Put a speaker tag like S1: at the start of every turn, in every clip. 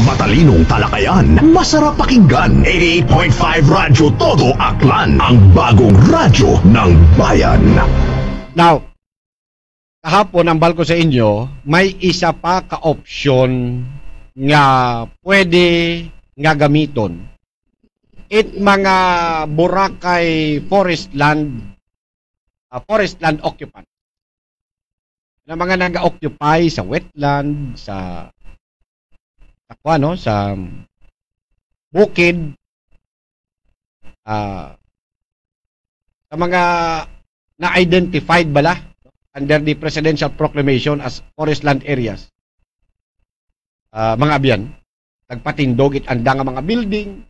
S1: Matalinong talakayan, masarap pakinggan. 88.5 Radyo Todo Aklan, ang bagong radyo ng bayan.
S2: Now, kahapon ang balko sa inyo, may isa pa ka-option nga pwede nga gamiton. It mga Boracay forest land occupant. Na mga nag-occupy sa wetland, sa bukid, sa mga na-identified bala under the Presidential Proclamation as forest land areas. Mga abyan, nagpatindog it anda nga mga building,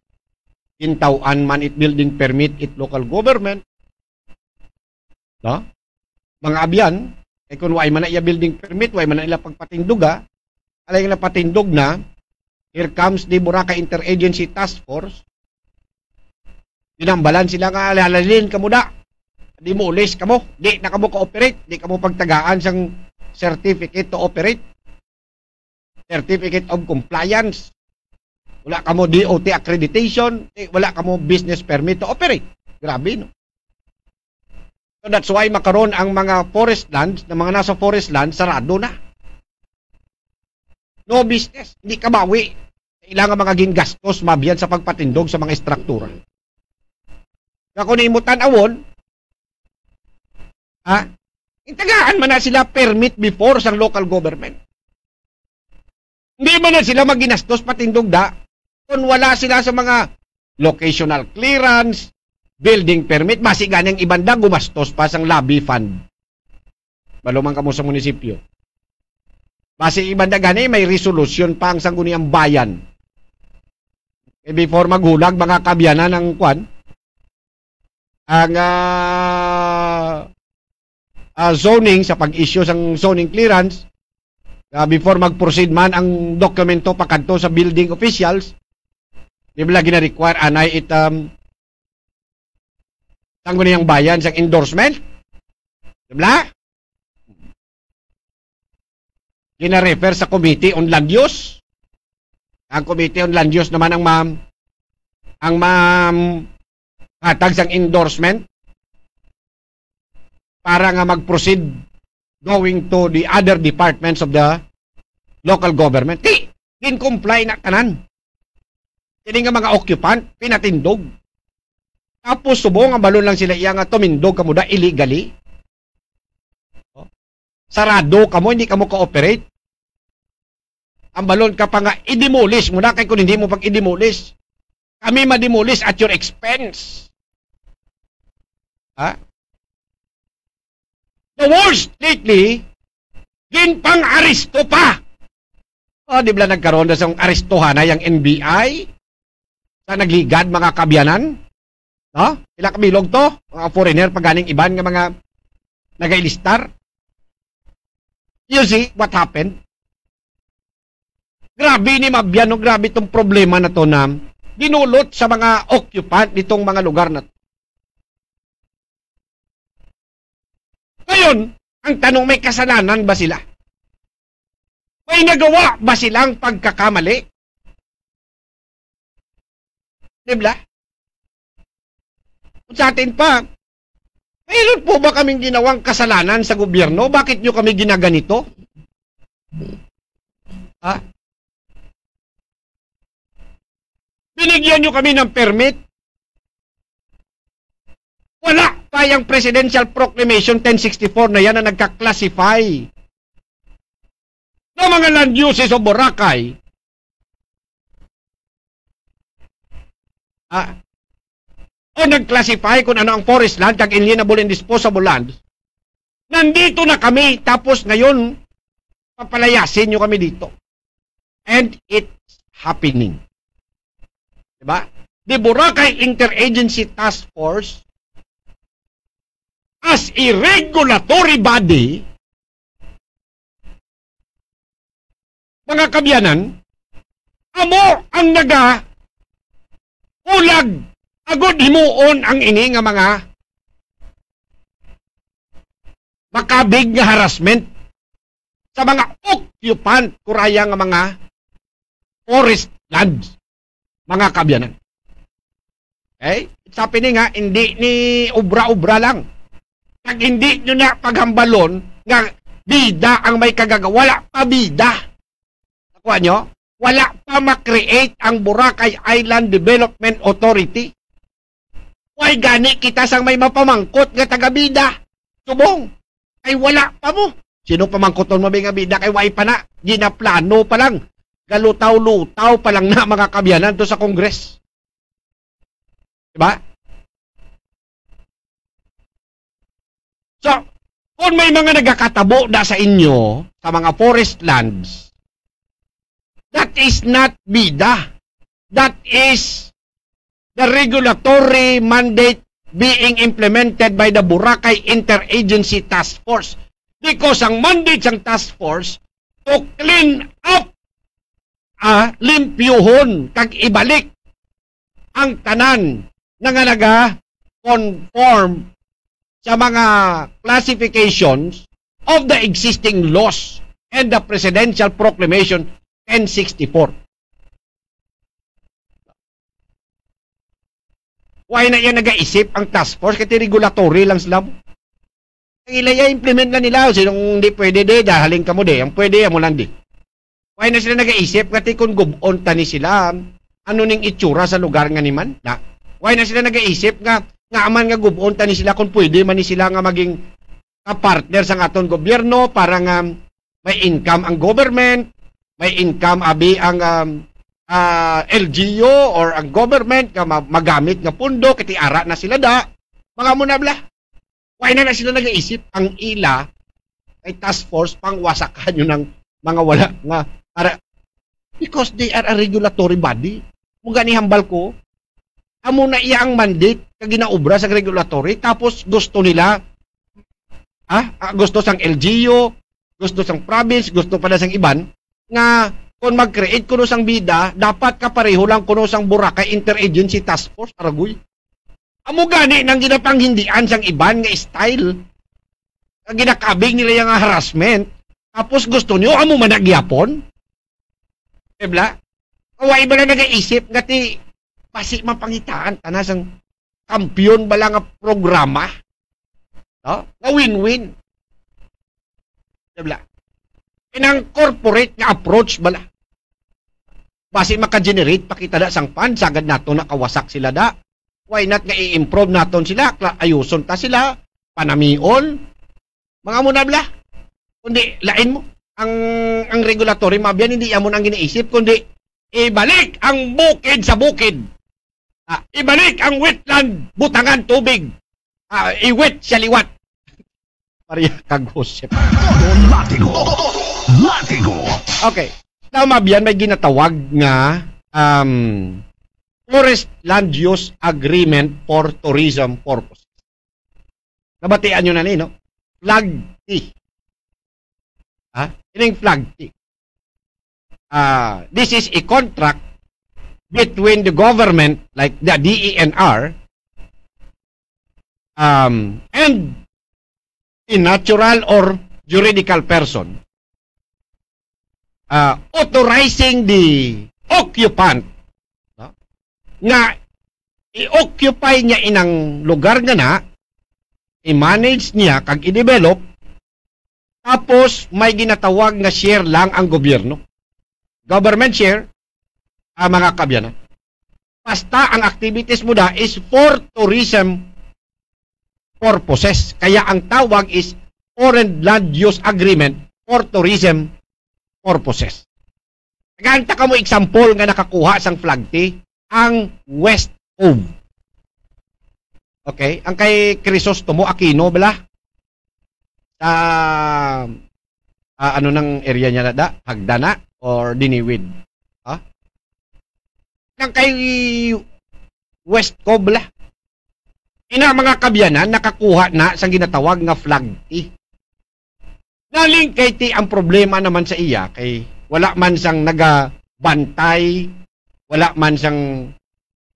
S2: kintawan man it building permit it local government. No? Mga abyan, kung way man na iya building permit, way man na ila pagpatinduga, alay na patindog na, here comes the Boracay Interagency Task Force, dinambalan sila nga, alalin ka mo da, di mo ulis ka mo, di na ka mo ka-operate, di ka mo pagtagaan sang certificate to operate, certificate of compliance, wala ka mo DOT accreditation, wala ka mo business permit to operate. Grabe, no? So that's why makaroon ang mga forest lands, na mga nasa forest land, sarado na. No business, hindi ka bawi. Kailangan mga gingastos, mabiyan sa pagpatindog sa mga estruktura. Kaya kung imutan awon, itagaan man na sila permit before sa local government. Hindi man na sila maginastos patindog da, kung wala sila sa mga locational clearance, building permit, masigan yung ibanda, gumastos pa sang lobby fund. Balumang kamo sa munisipyo. Basi ibanda gani, may resolution pa ang sangguniang bayan. Before maghulag, mga kabyanan ng kwan, ang zoning, sa pag-issue sang zoning clearance, before mag-proceed man ang dokumento pakanto sa building officials, di ba gina-require anay sangguniang bayan sang endorsement? Di ba? Gina-refer sa Committee on Land Use. Ang Committee on Land Use naman ang hatag sang endorsement para nga mag-proceed going to the other departments of the local government. Din-comply na kanan. Kini nga mga occupant, pinatindog. Tapos subong ang balon lang sila iya nga tumindog kamo da illegally. Sarado kamo, hindi kamo ka-operate. Ang balon ka pa nga i-demolish mo na, kay kung hindi mo pag i-demolish, kami ma-demolish at your expense. The worst lately, ginpang-aristo pa. Di ba nagkaroon na sa aristohan na yung NBI sa nagligad mga kabyanan? Ilang kabilog to? Mga foreigner paganing iban nga mga nagailistar. You see what happened? Grabe ni Mabiano, grabe itong problema na to na dinulot sa mga occupant nitong mga lugar na to. Ngayon, ang tanong, may kasalanan ba sila? May nagawa ba silang pagkakamali? Diba? Sa atin pa, mayroon po ba kaming ginawang kasalanan sa gobyerno? Bakit nyo kami ginaganito? Binigyan nyo kami ng permit? Wala pa yung Presidential Proclamation 1064 na yan na nagka-classify ng mga land uses of Boracay. O nag-classify kung ano ang forest land, kag inalienable and disposable land. Nandito na kami, tapos ngayon, papalayasin nyo kami dito. And it's happening. Diba? The Boracay Interagency Task Force, as a regulatory body, mga kabyanan, amo ang ulag agod himuon ang ini nga mga makabig nga harassment sa mga occupant kuraya nga mga forest lands, mga kabyanan. Okay? It's happening nga, hindi ni ubra-ubra lang. Pag hindi nyo na paghambalon, nga bida ang may kagagawa, wala pa bida. Nakuha nyo? Wala pa makreate ang Boracay Island Development Authority. Why gani kita sang may mapamangkot nga taga-bida? Subong. Ay wala pa mo. Sino pamangkoton mo nga bida? Kay why pa na. Ginaplano pa lang. Galutaw-lutaw pa lang na mga kabyanan to sa Congress. Diba? So, kung may mga nagkakatabo na sa inyo sa mga forest lands, that is not bida. That is the regulatory mandate being implemented by the Boracay Interagency Task Force. Because ang mandate ng task force to clean up, limpyuhon, kag ibalik ang tanan na nga naga-conform sa mga classifications of the existing laws and the Presidential Proclamation 1064. Why na yan nag-aisip ang task force? Kasi regulatory lang sila. Ang ilaya, implement na nila. Sinong hindi pwede de, dahaling ka mo de. Ang pwede, mo lang di. Why na sila nag-aisip? Kasi kung gubon ta ni sila, ano ning itsura sa lugar nga ni man? Na? Why na sila nag-aisip nga aman nga gubon ta ni sila kung pwede man ni sila nga maging ka-partner sa aton gobyerno para nga may income ang government, may income abi ang LGU or ang government nga magamit nga pundo kiti ara na sila da. Mga munabla. Why na sila nag-iisip ang ila ay task force pang wasakan yun ng mga wala nga ara, because they are a regulatory body. Kung gani hambal ko, amo na iya ang mandate kag ginaobra sa regulatory tapos gusto nila gusto sang LGU, gusto sang province, gusto pa na sang iban nga kung mag-create kuno sang bida, dapat kapareho lang kuno sang Boracay Interagency Task Force aragoy. Amo gani nang ginapanghindian sang iban nga style. Ang ginakabing nila yung harassment. Tapos gusto niyo amo managyapon? Ebla? Kawai ba na nag-iisip ngati pasi mapangitaan tanasang kampiyon ba lang nga programa? No? Nga win-win. Ebla? Inang corporate nga approach bala. Basi maka-generate pakita da sang fund sagad nato nakawasak sila da. Why not nga i-improve naton sila, ayuson ta sila, panamion. Mga munabla. Kundi lain mo ang regulatory mabyan hindi amon ang giniisip kundi ibalik ang bukid sa bukid. Ibalik ang wetland butangan tubig. Iwet sa liwat. Pariya kag-hosep.
S1: Latigo.
S2: Okay. Now, mabyan, may ginatawag nga Forest Land Use Agreement for Tourism Purposes. Nabatian nyo na ni, no? Flag T. Ining Flag T. This is a contract between the government, like the DENR, and a natural or juridical person authorizing the occupant nga i-occupy niya inang lugar nga na, i-manage niya kag i-develop, tapos may ginatawag nga share lang ang gobyerno. Government share, mga kabyanan. Basta ang activities mo da is for tourism purposes. Kaya ang tawag is Foreign Land Use Agreement for Tourism Purposes. Ganta ka mo example nga nakakuha sang flag T, ang West Cove. Okay? Ang kay Crisostomo Aquino, bala? Sa ano ng area niya na da? Hagdana or Diniwid? Ang kay West Cove, bala? Ina mga kabyanan, nakakuha na sa ginatawag nga flag T. Naling kay T ang problema naman sa iya, kay wala man sang nagabantay, wala man sang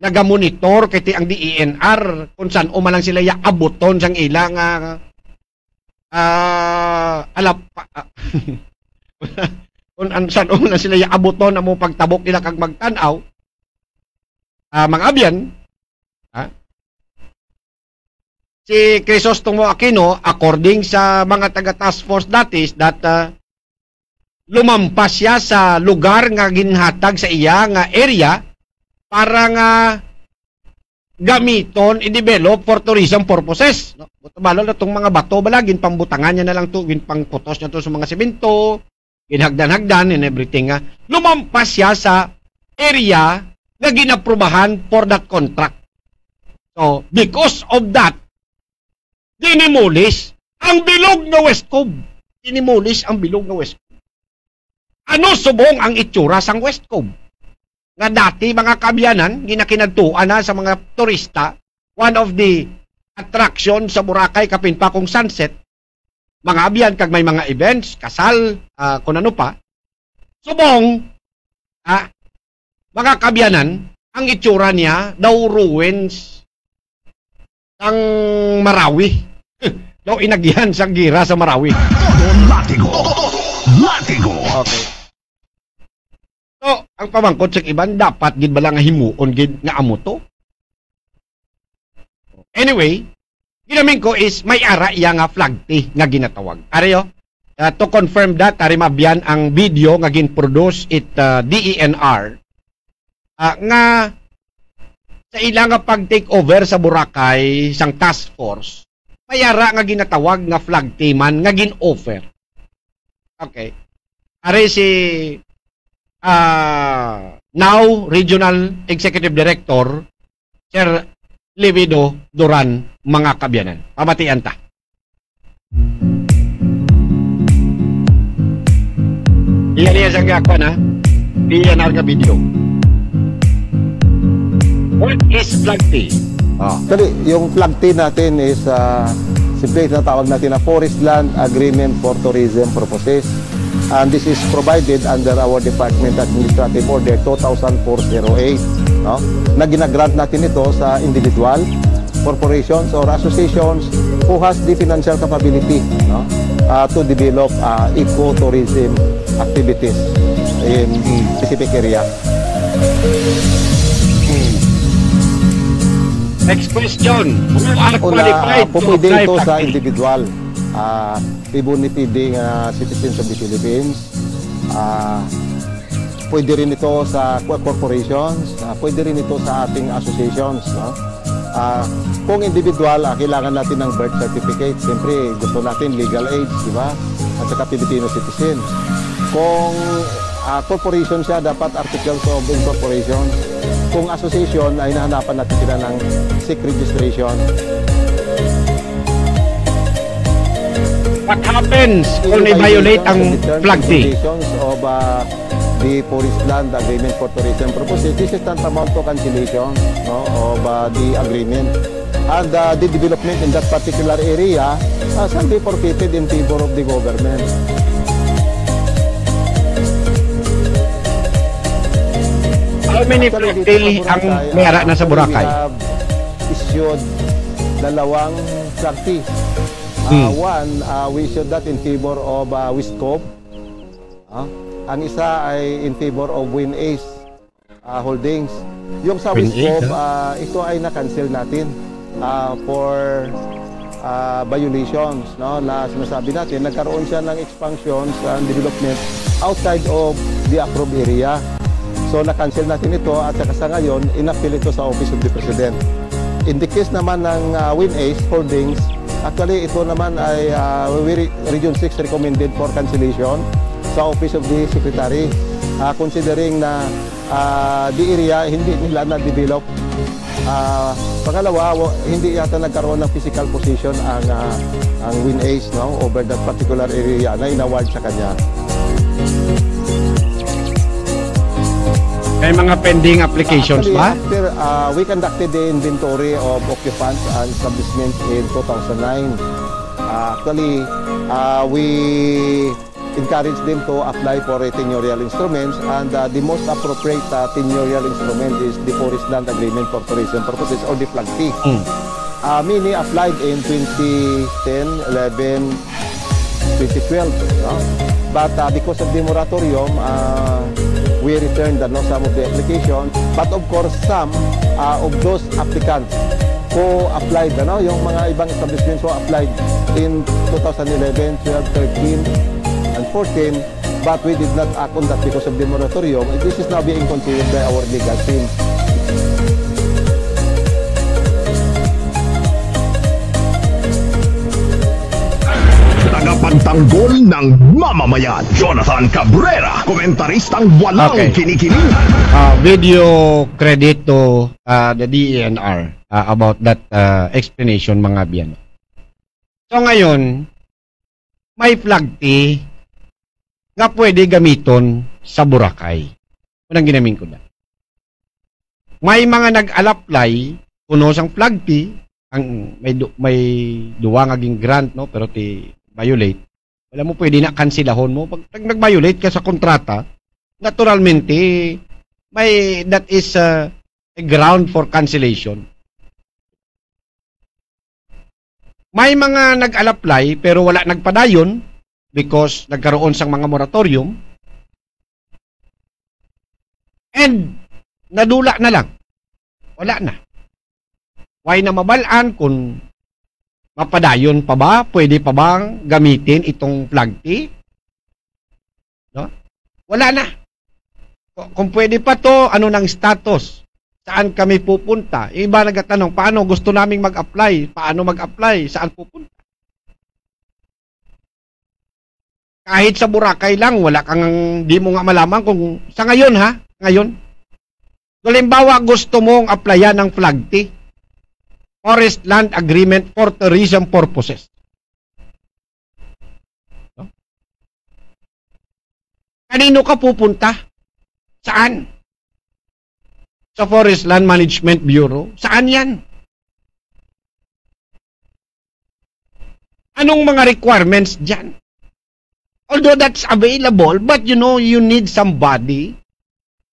S2: nagamonitor kay T ang DENR kung saan umalang sila ya abuton sang ilang kung saan na sila iabuton ang mong pagtabok nila kag magtanaw, mga abyan, si Crisostomo Aquino, according sa mga taga-task force dati, that lumampas siya sa lugar nga ginhatag sa iya nga area para nga gamiton i-develop for tourism purposes. No? Balo na itong mga bato bala, ginpambutangan niya na lang ito, ginpangputos niya ito sa mga simento, ginhagdan-hagdan and everything. Lumampas siya sa area na ginaprubahan for that contract. So, because of that, dinimulis ang bilog na West Cove. Dinimulis ang bilog na West Cove. Ano subong ang itsura sang West Cove? Nga dati mga kabyanan, ginakinadtuan na sa mga turista, one of the attraction sa Boracay kapinpakong sunset, mga abyan kag may mga events, kasal, kung ano pa. Subong, mga kabyanan, ang itsura niya, daw ruins ang Marawi. Daw inagyan sang gira sa Marawi.
S1: Latigo. Latigo.
S2: Okay. So, ang pamangkot sa iban, dapat gid bala nga himuon gid nga amo to. Anyway, ginamin ko is may ara iya nga flag T nga ginatawag. Ariyo, to confirm that, ari mabyan ang video nga gin-produce it DENR nga sa ilang nga pag-take over sa Boracay sang task force, may ara nga ginatawag nga flag T man nga gin-offer. Okay. Ari si now Regional Executive Director Sir Livido Duran, mga kabyanan. Pamatian ta. Iyan niya sang gakwa na. Iyan nga video. What is flag T?
S3: Actually, yung flag T natin is simple na tawag natin na Forest Land Agreement for Tourism Purposes. And this is provided under our Department Administrative Order 2004-08, no? Na ginagrant natin ito sa individual, corporations or associations who has the financial capability, no? To develop ecotourism activities in specific area.
S2: Next question. Who are qualified to
S3: pwede
S2: apply
S3: ito
S2: flag
S3: sa
S2: T?
S3: individual. Even if being citizens of the Philippines, pwede rin ito sa corporations, pwede rin ito sa ating associations, no? Kung individual, kailangan natin ng birth certificate. Siyempre, gusto natin legal age, di ba? At saka Filipino citizen. Kung corporation siya, dapat articles of incorporation. Kung association, ay nahanapan natin sila ng SIC registration.
S2: What happens kung i-violate ang flag T?
S3: Of the Forest Land Agreement for Tourism Purposes, this is tantamount to cancellation, no, of the agreement. And the development in that particular area shall be forfeited in favor of the government.
S2: How many flag T ang mayara na sa Boracay?
S3: We have issued dalawang flag T. One, we issued that in favor of West Cove. Ang isa ay in favor of Win Ace Holdings. Yung sa West Cove, ito ay na-cancel natin for violations. No? Na sinasabi natin, nagkaroon siya ng expansions and development outside of the approved area. So na-cancel natin ito at saka sa ngayon, in-appeal ito sa Office of the President. In the case naman ng Win Ace Holdings, actually, ito naman ay Region 6 recommended for cancellation sa Office of the Secretary. Considering na the area hindi nila na-develop. Pangalawa, hindi yata nagkaroon ng physical position ang Win Ace, no, over that particular area na inaward sa kanya.
S2: May mga pending applications ba?
S3: After we conducted the inventory of occupants and establishments in 2009. Actually, we encourage them to apply for tenurial instruments, and the most appropriate tenurial instrument is the Forest Land Agreement for Tourism Purposes, or the flag T. Many applied in 2010, 11, 2012. No? But because of the moratorium, we returned some of the applications. But of course, some of those applicants who applied, yung mga ibang establishments who applied in 2011, 12, 13, and 14, but we did not act on that because of the moratorium. This is now being considered by our legal team.
S1: Tagapagtanggol ng mamamayan, Jonathan Cabrera, komentaristang walang kinikilingan.
S2: Video credit to the DENR about that explanation, mga biyano. So ngayon, may flag T nga pwede gamiton sa Boracay. Unang ginamin ko na. May mga nag-apply kuno sang flag T, ang may duwa nga ging grant, no, pero ti violate. Wala mo pwede na kansilahon mo pag nag-violate ka sa kontrata. Naturalmente may that is a ground for cancellation. May mga nag-apply pero wala nagpadayon because nagkaroon sang mga moratorium. And nadula na lang. Wala na. Why na mabalaan kung mapadayon pa ba? Pwede pa bang gamitin itong flag T? No? Wala na. Kung pwede pa to, ano nang status? Saan kami pupunta? Iba nagtatanong, paano gusto naming mag-apply? Paano mag-apply? Saan pupunta? Kahit sa Boracay lang, wala kang, di mo nga malaman kung, sa ngayon ha? Ngayon. Halimbawa, gusto mong applyan ng flag T. Forest Land Agreement for tourism purposes. No? Kanino ka pupunta? Saan? Sa Forest Land Management Bureau? Saan yan? Anong mga requirements dyan? Although that's available, but you know, you need somebody,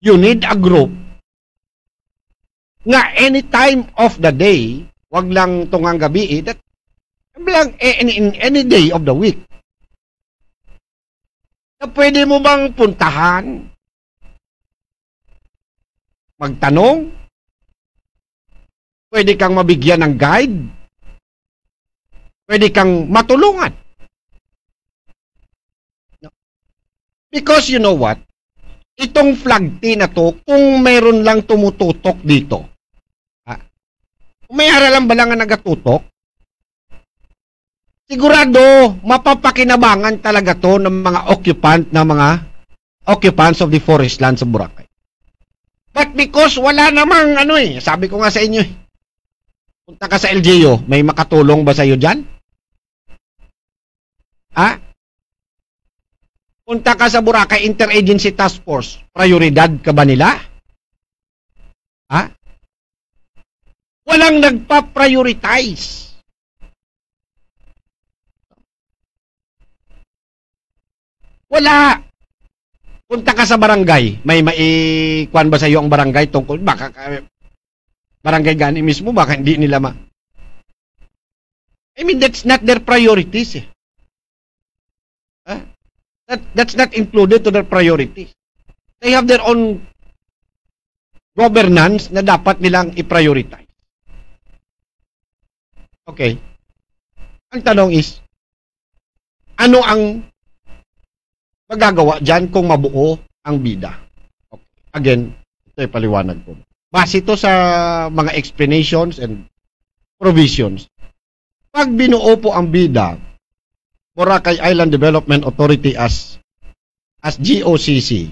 S2: you need a group, nga any time of the day, wag lang tungang gabi, that lang in any day of the week. Na pwede mo bang puntahan? Magtanong? Pwede kang mabigyan ng guide? Pwede kang matulungan? No. Because you know what? Itong flag T na to, kung meron lang tumututok dito, may haralan ba lang ang nagatutok? Sigurado, mapapakinabangan talaga to ng mga occupants of the forest land sa Boracay. But because wala namang sabi ko nga sa inyo punta ka sa LGU, may makatulong ba sa iyo dyan? Ha? Punta ka sa Boracay Interagency Task Force, prioridad ka ba nila? Ha? Walang nagpa-prioritize. Wala. Punta ka sa barangay, may maikuan ba sa iyo ang barangay tungkol baka barangay gani mismo baka hindi nila I mean, that's not their priorities. Huh? That's not included to their priorities. They have their own governance na dapat nilang i-prioritize. Okay. Ang tanong is, ano ang magagawa dyan kung mabuo ang bida? Okay. Again, ito ay paliwanag ko. Base ito sa mga explanations and provisions. Pag binuo po ang bida, Boracay Island Development Authority as GOCC,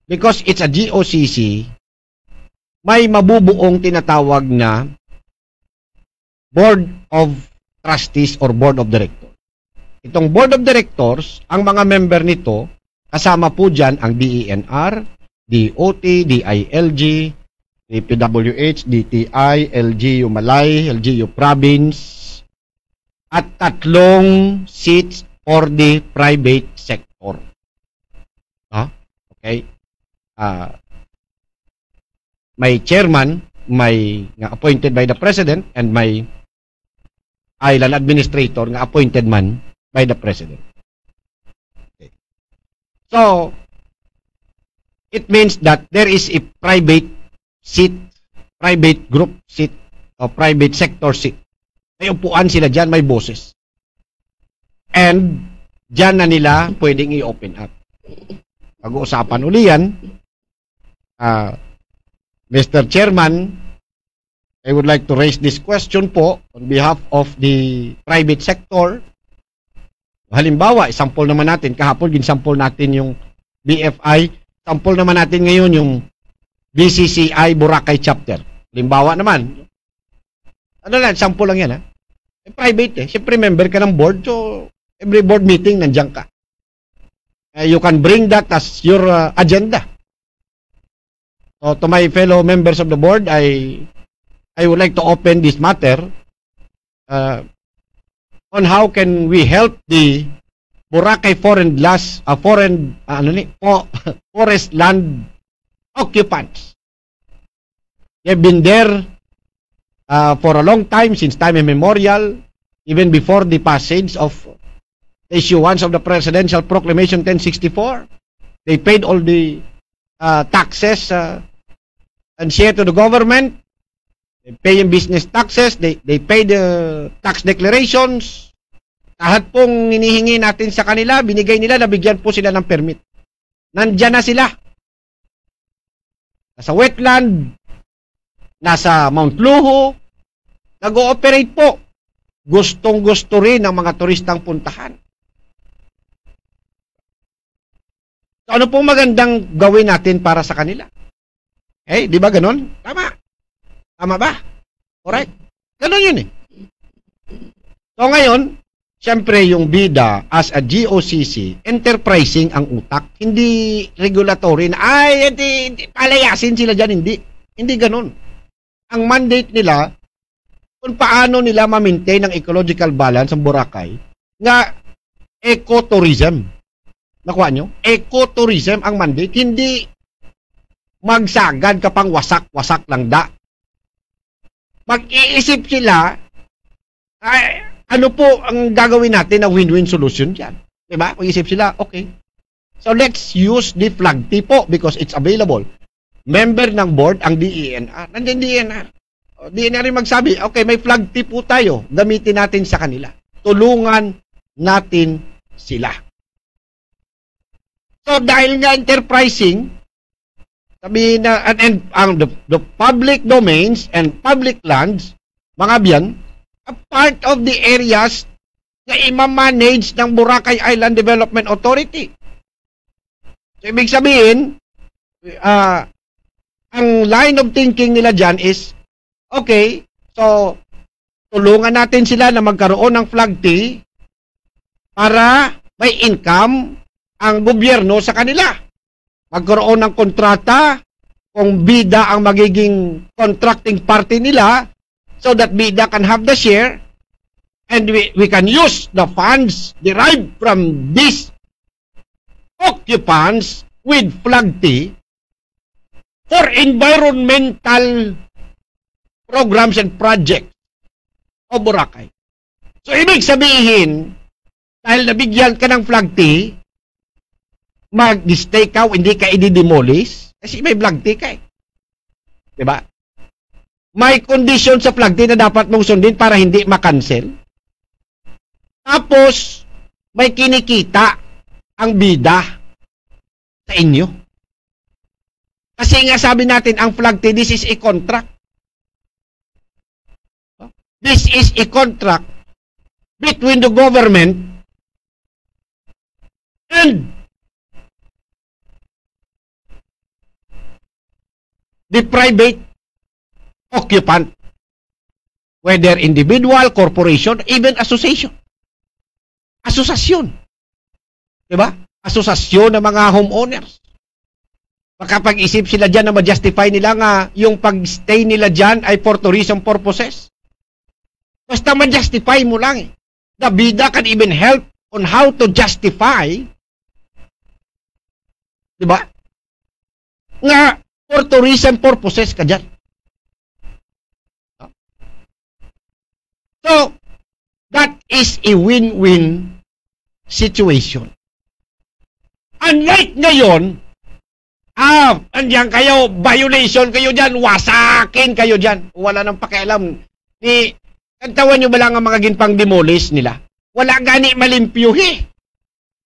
S2: because it's a GOCC, may mabubuong tinatawag na Board of Trustees or Board of Directors. Itong Board of Directors, ang mga member nito, kasama po dyan ang DENR, DOT, DILG, DPWH, DTI, LGU Malay, LGU Province, at 3 seats for the private sector. Okay? May chairman, may appointed by the President, and may island administrator nga appointed man by the President. So, it means that there is a private seat, private group seat, o private sector seat. May upuan sila dyan, may boses. And, dyan na nila pwedeng i-open up. Pag-uusapan uli yan, Mr. Chairman, I would like to raise this question po on behalf of the private sector. Halimbawa, isampol naman natin, kahapon ginsampol natin yung BFI, sampol naman natin ngayon yung BCCI Boracay chapter. Halimbawa naman, ano lang, sampol lang yan ha. Private siyempre member ka ng board, so every board meeting nandiyan ka. You can bring that as your agenda. So to my fellow members of the board, I would like to open this matter on how can we help the Boracay forest land occupants. They've been there for a long time, since time immemorial, even before the passage of the issuance of the Presidential Proclamation 1064. They paid all the taxes and share to the government. They pay yung business taxes, they pay the tax declarations. Lahat pong hinihingi natin sa kanila, binigay nila, nabigyan po sila ng permit. Nandyan na sila. Nasa wetland, nasa Mount Luho, nag-ooperate po. Gustong-gusto rin ng mga turistang puntahan. So, ano pong magandang gawin natin para sa kanila? Di ba ganon? Tama. Tama ba? Alright. Ganon yun So ngayon, siyempre yung BIDA as a GOCC, enterprising ang utak, hindi regulatory na, hindi, palayasin sila dyan, hindi. Hindi ganon. Ang mandate nila, kung paano nila ma-maintain ang ecological balance ng Boracay, nga ecotourism. Nakuha nyo? Ecotourism ang mandate, hindi magsagad ka pang wasak-wasak lang da. Mag-iisip sila, ano po ang gagawin natin na win-win solution dyan? Diba? Mag-iisip sila, okay. So let's use the flag T po because it's available. Member ng board ang DENR. Nandiyan DENR. DENR rin magsabi, okay, may flag T po tayo. Gamitin natin sa kanila. Tulungan natin sila. So dahil nga enterprising, sabihin na, and the public domains and public lands, mga biyan, a part of the areas na ima-manage ng Boracay Island Development Authority. So, ibig sabihin, ang line of thinking nila dyan is, okay, so, tulungan natin sila na magkaroon ng flag T para may income ang gobyerno sa kanila. Magkaroon ng kontrata, kung BIDA ang magiging contracting party nila, so that BIDA can have the share, and we can use the funds derived from these occupants with flag T for environmental programs and projects o Boracay. So, ibig sabihin, dahil nabigyan ka ng flag T, mag-stay ka, hindi ka i-demolish, kasi may flag T ka Diba? May condition sa flag T na dapat mong sundin para hindi makancel. Tapos, may kinikita ang BIDA sa inyo. Kasi nga sabi natin, ang flag T, this is a contract. This is a contract between the government and the private occupant, whether individual, corporation, even association. Asosasyon. Diba? Asosasyon ng mga homeowners. Makapag-isip sila dyan na ma-justify nila nga yung pag-stay nila dyan ay for tourism purposes. Basta ma-justify mo lang The BIDA can even help on how to justify, diba? Nga, for tourism purposes ka dyan. So, that is a win-win situation. Unlike ngayon, andiyan kayo, violation kayo dyan, wasakin kayo dyan. Wala nang pakialam. Kantawan nyo ba lang ang mga ginpang demolish nila? Wala gani malimpyo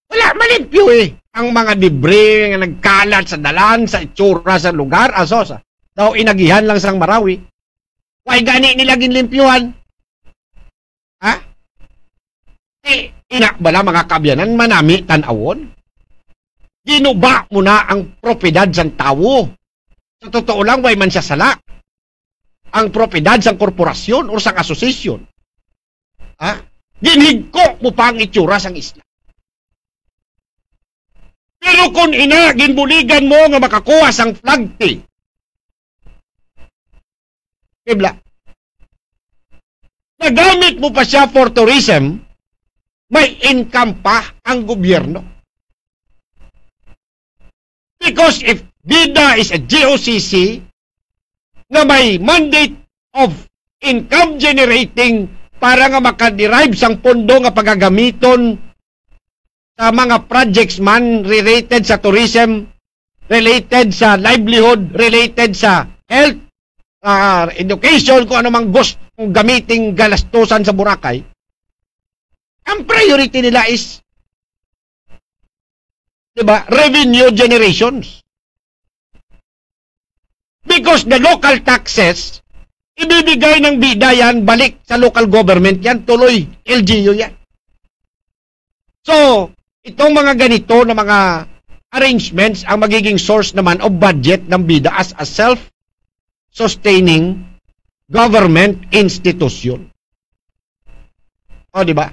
S2: Wala malimpyo Ang mga debris nga nagkalat sa dalan, sa itsura, sa lugar, asos. Daw inagihan lang sang Marawi. Why gani nila ginlimpyuhan? Ha? Ina bala mga kabyanan, manami tanawon? Ginuba mo na ang propiedad sang tawo. Sa totoo lang, way man siya sala. Ang propiedad sang korporasyon o sang asosasyon. Ha? Ginhigko mo pa ang itsura sang isla. Pero kung ginbuligan mo nga makakuha sang flag tee, Kibla. Nagamit mo pa siya for tourism, may income pa ang gobyerno. Because if BIDA is a GOCC na may mandate of income generating para nga makaderive sang pondo nga pagagamiton sa mga projects man related sa tourism, related sa livelihood, related sa health, education, kung ano mang gusto gamiting galastusan sa Boracay, ang priority nila is, diba, revenue generations. Because the local taxes, ibibigay ng BIDA yan, balik sa local government yan, tuloy, LGU yan. So, itong mga ganito na mga arrangements ang magiging source naman of budget ng BIDA as a self-sustaining government institution. O, di ba?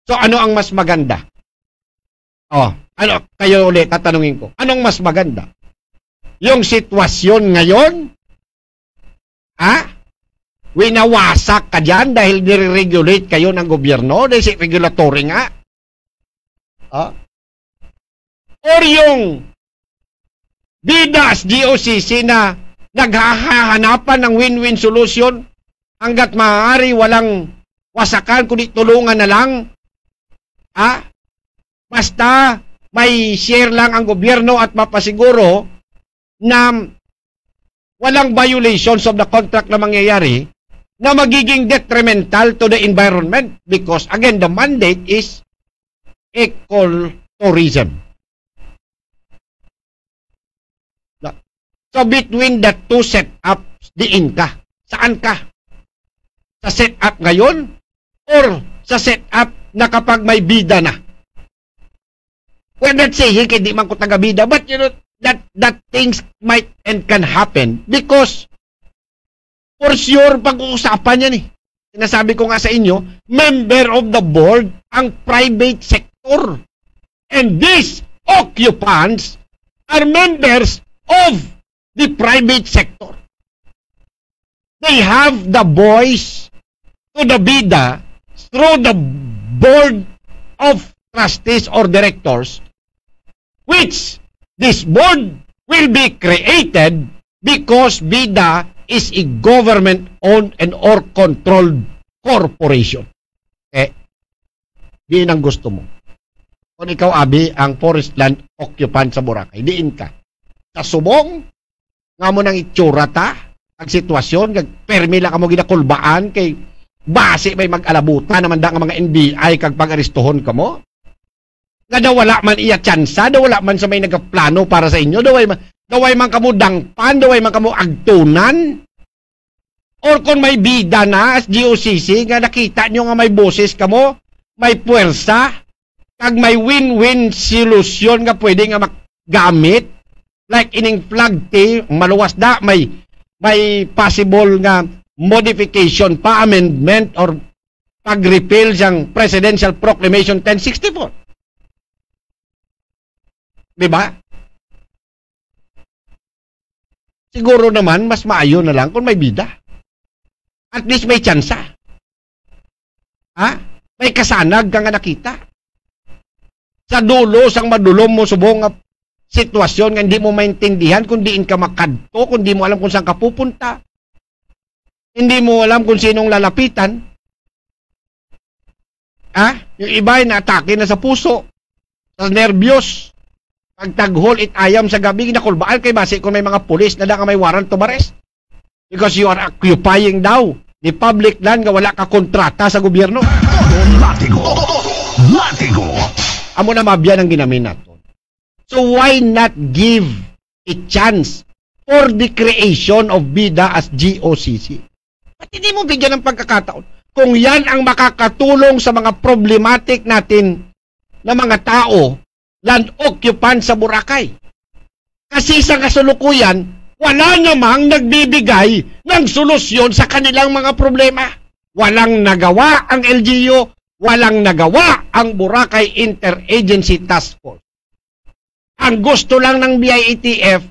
S2: So, ano ang mas maganda? Kayo ulit, tatanungin ko. Anong mas maganda? Yung sitwasyon ngayon? Winawasak ka dyan dahil nire-regulate kayo ng gobyerno dahil si regulatory nga? Or yung BIDAS GOCC na naghahanapan ng win-win solution hanggat maaari walang wasakan kundi tulungan na lang? Basta may share lang ang gobyerno at mapasiguro na walang violations of the contract na mangyayari na magiging detrimental to the environment because again the mandate is ecotourism. So between the two setups, diin ka. Saan ka? Sa setup ngayon or sa setup na kapag may bida na? We're not saying hindi man ko taga-bida, but you know that things might and can happen because for sure pag-uusapan yan Sinasabi ko nga sa inyo, member of the board ang private sector. And these occupants are members of the private sector. They have the voice to the BIDA through the board of trustees or directors, which this board will be created because BIDA is a government-owned and or controlled corporation. Diin ang gusto mo. Kung ikaw, Abi, ang forest land occupant sa Boracay, diin ka. Sa subong, nga mo nang itsura ta, ang sitwasyon, permila ka mo ginakulbaan, kay base may mag-alabuta naman da nga mga NBI kag pag-aristohon ka mo. Nga daw wala man iya tsansa, daw wala man sa may nagaplano para sa inyo, daway man kamo dangpan, daway man kamo agtunan. Or kung may bida na as GOCC, nga nakita nyo nga may boses kamo, may puwersa, kag may win-win solution nga pwede nga magamit, like ining flag tee, maluwas da, may possible nga modification pa, amendment, or pag-repeal siyang Presidential Proclamation 1064. Diba? Siguro naman, mas maayo na lang kung may bida. At least may tsansa. May kasanag ka nga nakita. Sa dulo, sang madulom mo subong nga sitwasyon nga hindi mo maintindihan kung diin ka makadto, kung di mo alam kung saan ka pupunta. Hindi mo alam kung sinong lalapitan. Yung iba ay naatake na sa puso. sa nervyos. Pagtaghol it ayam sa gabi, nakulbaan kay base kung may mga pulis na may warrant to arrest. Because you are occupying daw the public land nga wala ka kontrata sa gobyerno.
S1: Latigo. Latigo.
S2: Amo na mabyan ang ginamin nato. So why not give a chance for the creation of BIDA as GOCC? At hindi mo bigyan ng pagkakataon kung yan ang makakatulong sa mga problematic natin na mga tao, land occupant sa Boracay. Kasi sa kasulukuyan, wala namang nagbibigay ng solusyon sa kanilang mga problema. Walang nagawa ang LGU, walang nagawa ang Boracay Interagency Task Force. Ang gusto lang ng BIETF,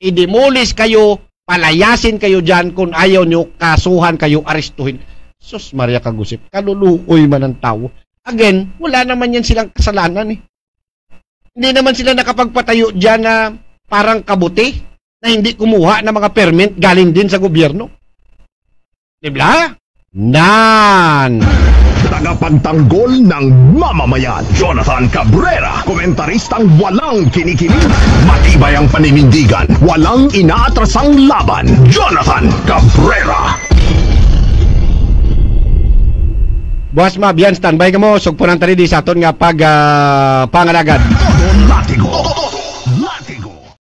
S2: i-demolish kayo, palayasin kayo dyan, kung ayaw nyo, kasuhan kayo, arestuhin. Sus Maria Kagusip, kaluluoy man ang tao. Again, wala naman yan silang kasalanan eh. Hindi naman sila nakapagpatayo dyan na parang kabuti na hindi kumuha ng mga permit galing din sa gobyerno. Diba? Nan!
S1: Tagapagtanggol ng mamamayan, Jonathan Cabrera, komentaristang walang kinikilig, matibay ang paninindigan, walang inaatrasang laban, Jonathan Cabrera.
S2: Boss Mabian, standby ka mo. Sugpo ng tali di sa aton nga pangalagad.